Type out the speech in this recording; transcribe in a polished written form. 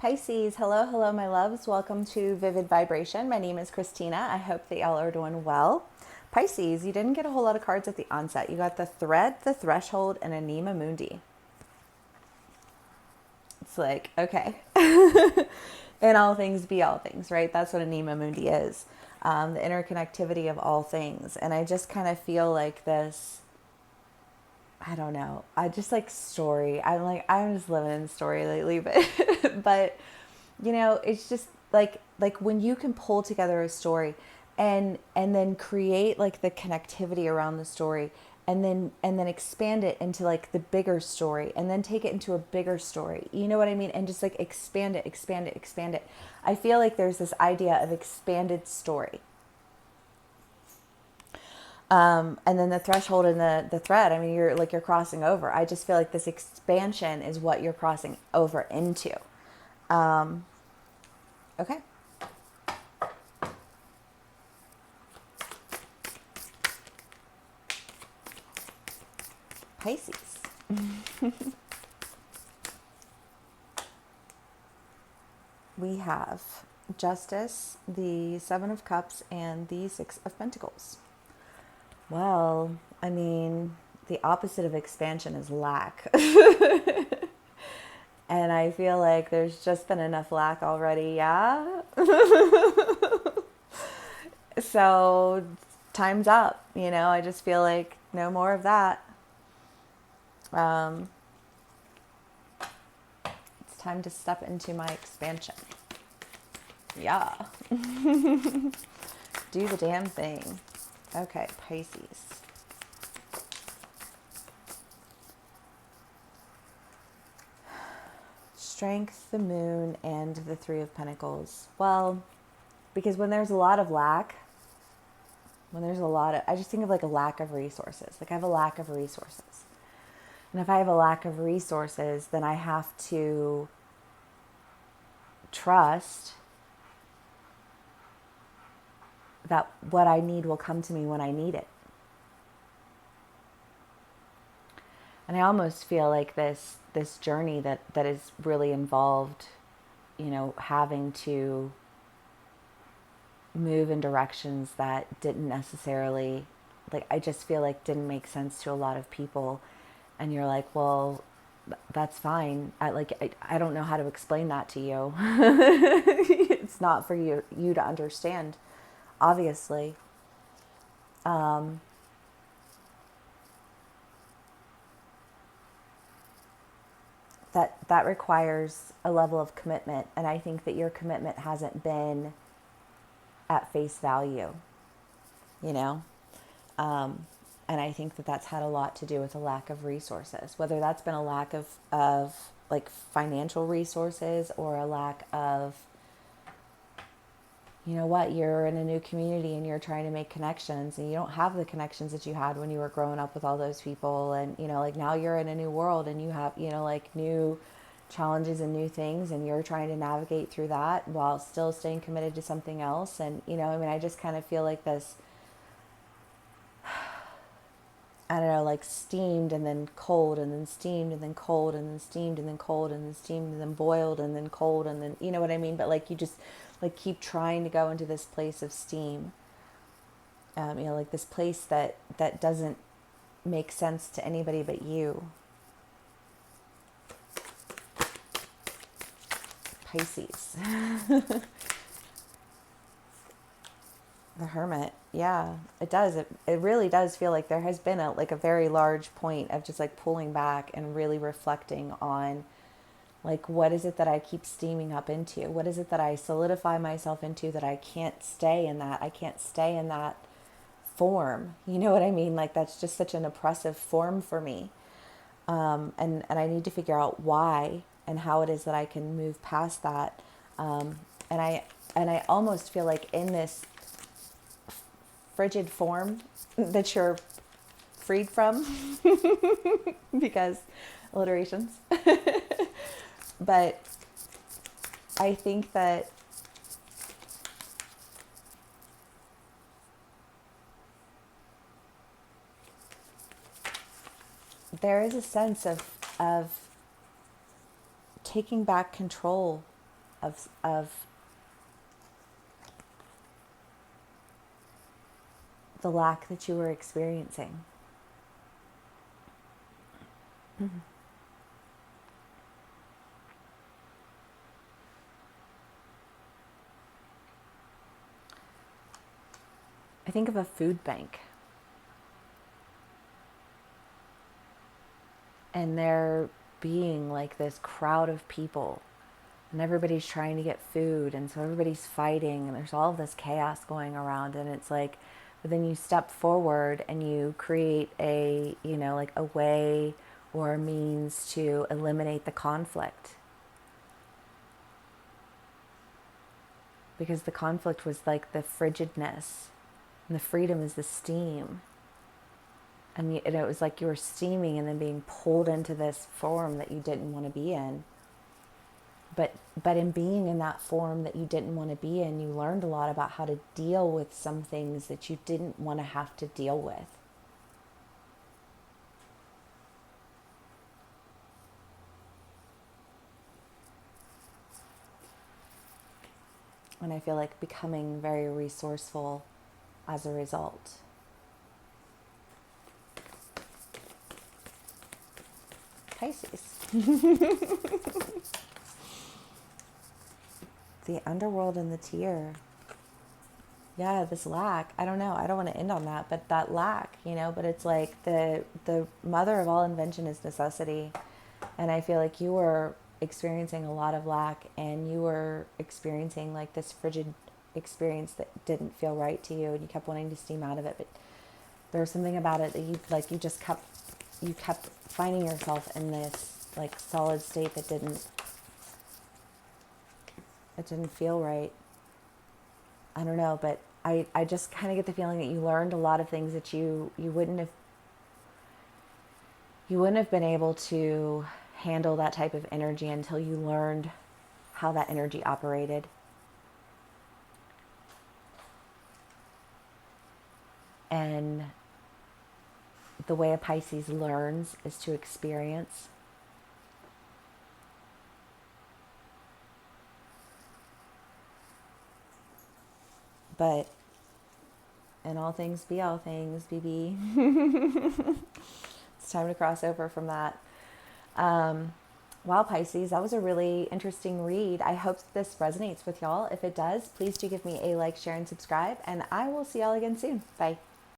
Pisces, hello, hello, my loves. Welcome to Vivid Vibration. My name is Christina. I hope that y'all are doing well. Pisces, you didn't get a whole lot of cards at the onset. You got the Thread, the Threshold, and Anima Mundi. It's like, okay. In all things, be all things, right? That's what Anima Mundi is. The interconnectivity of all things. And I just kind of feel like this, I don't know. I just like story. I'm just living in story lately, but it's just like when you can pull together a story and then create like the connectivity around the story and then expand it into like the bigger story and then take it into a bigger story. You know what I mean? And just like expand it, expand it, expand it. I feel like there's this idea of expanded story. And then the threshold and the thread, I mean, you're crossing over. I just feel like this expansion is what you're crossing over into. Okay. Pisces. We have Justice, the Seven of Cups, and the Six of Pentacles. Well, I mean, the opposite of expansion is lack. And I feel like there's just been enough lack already, yeah? So time's up, I just feel like no more of that. Um, it's time to step into my expansion. Yeah. Do the damn thing. Okay, Pisces. Strength, the Moon, and the Three of Pentacles. Well, because when there's a lot of lack, I just think of like a lack of resources. Like I have a lack of resources. And if I have a lack of resources, then I have to trust that what I need will come to me when I need it. And I almost feel like this journey that is really involved, having to move in directions that didn't necessarily, like, I just feel like didn't make sense to a lot of people. And you're like, well, that's fine. I don't know how to explain that to you. It's not for you to understand, obviously. That requires a level of commitment, and I think that your commitment hasn't been at face value, you know? And I think that that's had a lot to do with a lack of resources, whether that's been a lack of like financial resources or a lack of, you're in a new community and you're trying to make connections and you don't have the connections that you had when you were growing up with all those people. And, like now you're in a new world and you have, like new challenges and new things, and you're trying to navigate through that while still staying committed to something else. And, I just kind of feel like this, I don't know, like steamed and then cold and then steamed and then cold and then steamed and then cold and then steamed and then boiled and then cold and then, you know what I mean? But like you just like keep trying to go into this place of steam, like this place that doesn't make sense to anybody but you. Pisces. The Hermit. Yeah, it does. It really does feel like there has been a very large point of just like pulling back and really reflecting on like, what is it that I keep steaming up into? What is it that I solidify myself into that I can't stay in that? I can't stay in that form. You know what I mean? Like that's just such an oppressive form for me. And I need to figure out why and how it is that I can move past that. And I almost feel like in this frigid form that you're freed from because alliterations. But I think that there is a sense of taking back control of the lack that you were experiencing. I think of a food bank, and there being like this crowd of people, and everybody's trying to get food, and so everybody's fighting, and there's all of this chaos going around, and it's like, but then you step forward and you create a, you know, like a way or a means to eliminate the conflict. Because the conflict was like the frigidness, and the freedom is the steam. And it was like you were steaming and then being pulled into this form that you didn't want to be in. But in being in that form that you didn't want to be in, you learned a lot about how to deal with some things that you didn't want to have to deal with. And I feel like becoming very resourceful as a result. Pisces. The underworld and the tear. Yeah, this lack. I don't know. I don't want to end on that, but that lack, you know, but it's like the mother of all invention is necessity. And I feel like you were experiencing a lot of lack, and you were experiencing like this frigid experience that didn't feel right to you, and you kept wanting to steam out of it, but there was something about it that you kept finding yourself in this like solid state that didn't feel right. I don't know, but I just kind of get the feeling that you learned a lot of things that you wouldn't have been able to handle that type of energy until you learned how that energy operated. And the way a Pisces learns is to experience. But in all things be all things, BB. It's time to cross over from that. Wow, Pisces, that was a really interesting read. I hope this resonates with y'all. If it does, please do give me a like, share, and subscribe, and I will see y'all again soon. Bye.